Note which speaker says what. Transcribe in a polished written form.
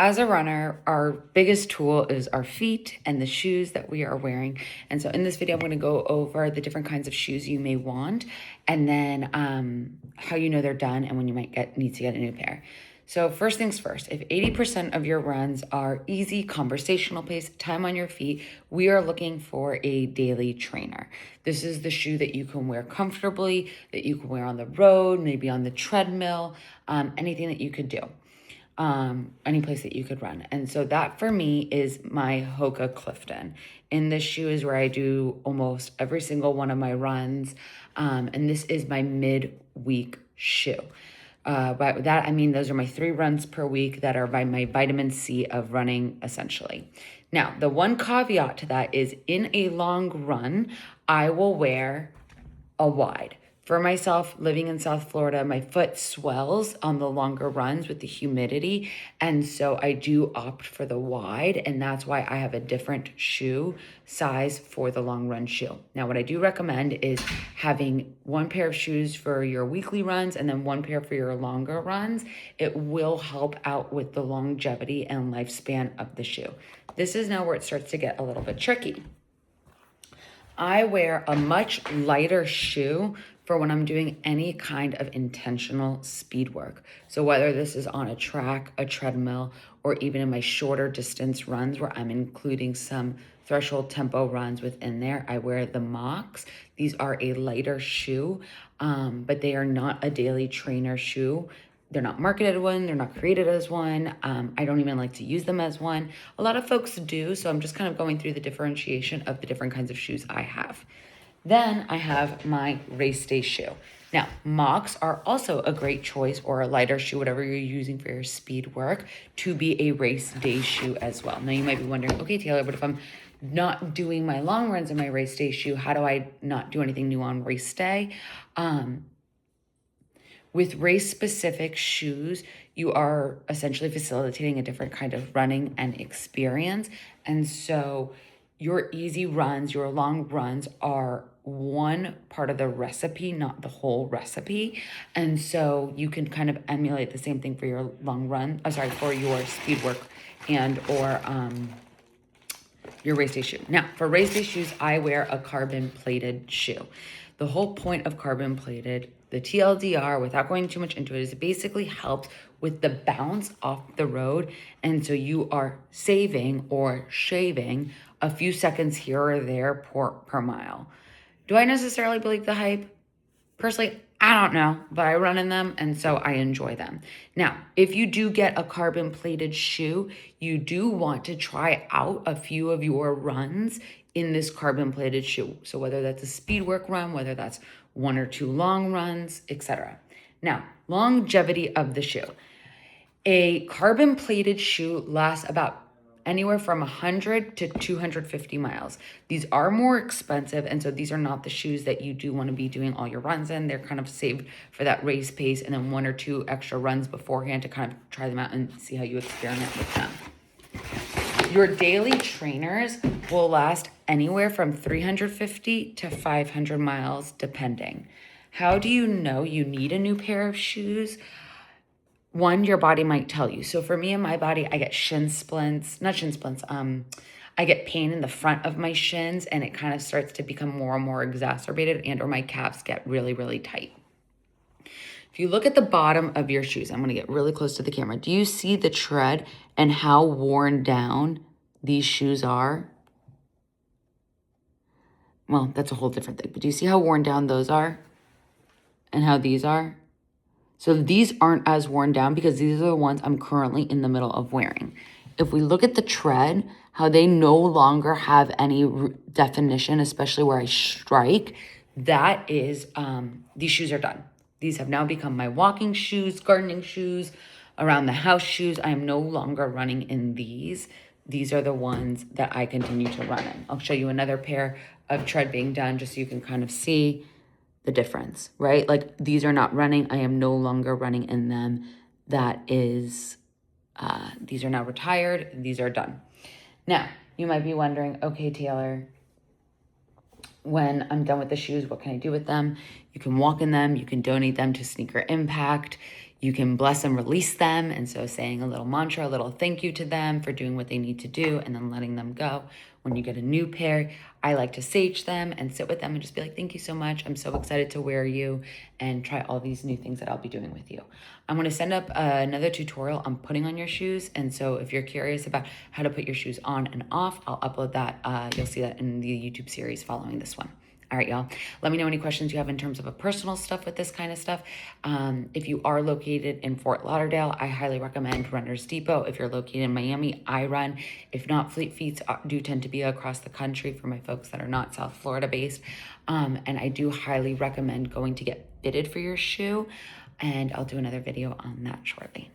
Speaker 1: as a runner, our biggest tool is our feet and the shoes that we are wearing. And so in this video, I'm going to go over the different kinds of shoes you may want, and then how you know they're done and when you might need to get a new pair. So first things first, if 80% of your runs are easy, conversational pace, time on your feet, we are looking for a daily trainer. This is the shoe that you can wear comfortably, that you can wear on the road, maybe on the treadmill, anything that you could do. Any place that you could run. And so that for me is my Hoka Clifton. And this shoe is where I do almost every single one of my runs. And this is my mid-week shoe. By that, I mean, those are my 3 runs per week that are by my vitamin C of running, essentially. Now, the one caveat to that is in a long run, I will wear a wide. For myself, living in South Florida, my foot swells on the longer runs with the humidity. And so I do opt for the wide. And that's why I have a different shoe size for the long run shoe. Now, what I do recommend is having one pair of shoes for your weekly runs and then one pair for your longer runs. It will help out with the longevity and lifespan of the shoe. This is now where it starts to get a little bit tricky. I wear a much lighter shoe for when I'm doing any kind of intentional speed work. So whether this is on a track, a treadmill, or even in my shorter distance runs where I'm including some threshold tempo runs within there, I wear the Mocs. These are a lighter shoe, but they are not a daily trainer shoe. They're not marketed one. They're not created as one. I don't even like to use them as one. A lot of folks do, so I'm just kind of going through the differentiation of the different kinds of shoes I have. Then I have my race day shoe. Now, Mocs are also a great choice, or a lighter shoe, whatever you're using for your speed work, to be a race day shoe as well. Now, you might be wondering, okay, Taylor, but if I'm not doing my long runs in my race day shoe, how do I not do anything new on race day? With race-specific shoes, you are essentially facilitating a different kind of running and experience. And so your easy runs, your long runs are one part of the recipe, not the whole recipe. And so you can kind of emulate the same thing for your long run, for your speed work and or your race day shoe. Now, for race day shoes, I wear a carbon plated shoe. The whole point of carbon plated, the TLDR, without going too much into it, is it basically helps with the bounce off the road. And so you are saving or shaving a few seconds here or there per mile. Do I necessarily believe the hype? Personally, I don't know, but I run in them and so I enjoy them. Now, if you do get a carbon plated shoe, you do want to try out a few of your runs in this carbon plated shoe. So whether that's a speed work run, whether that's 1 or 2 long runs, etc. Now, longevity of the shoe. A carbon plated shoe lasts about anywhere from 100 to 250 miles. These are more expensive, and so these are not the shoes that you do want to be doing all your runs in. They're kind of saved for that race pace and then 1 or 2 extra runs beforehand to kind of try them out and see how you experiment with them. Your daily trainers will last anywhere from 350 to 500 miles, depending. How do you know you need a new pair of shoes? One, your body might tell you. So for me and my body, I get I get pain in the front of my shins, and it kind of starts to become more and more exacerbated, and or my calves get really, really tight. If you look at the bottom of your shoes, I'm going to get really close to the camera. Do you see the tread and how worn down these shoes are? Well, that's a whole different thing. But do you see how worn down those are and how these are? So these aren't as worn down because these are the ones I'm currently in the middle of wearing. If we look at the tread, how they no longer have any definition, especially where I strike, that is, these shoes are done. These have now become my walking shoes, gardening shoes, around the house shoes. I am no longer running in these. These are the ones that I continue to run in. I'll show you another pair of tread being done just so you can kind of see the difference, right? Like these are not running. I am no longer running in them. That is, these are now retired. These are done. Now, you might be wondering, okay, Taylor, when I'm done with the shoes, what can I do with them? You can walk in them. You can donate them to Sneaker Impact. You can bless and release them. And so saying a little mantra, a little thank you to them for doing what they need to do, and then letting them go. When you get a new pair, I like to sage them and sit with them and just be like, thank you so much. I'm so excited to wear you and try all these new things that I'll be doing with you. I'm going to send up another tutorial on putting on your shoes. And so if you're curious about how to put your shoes on and off, I'll upload that. You'll see that in the YouTube series following this one. All right, y'all. Let me know any questions you have in terms of a personal stuff with this kind of stuff. If you are located in Fort Lauderdale, I highly recommend Runners Depot. If you're located in Miami, I run. If not, Fleet Feet do tend to be across the country for my folks that are not South Florida based. And I do highly recommend going to get fitted for your shoe. And I'll do another video on that shortly.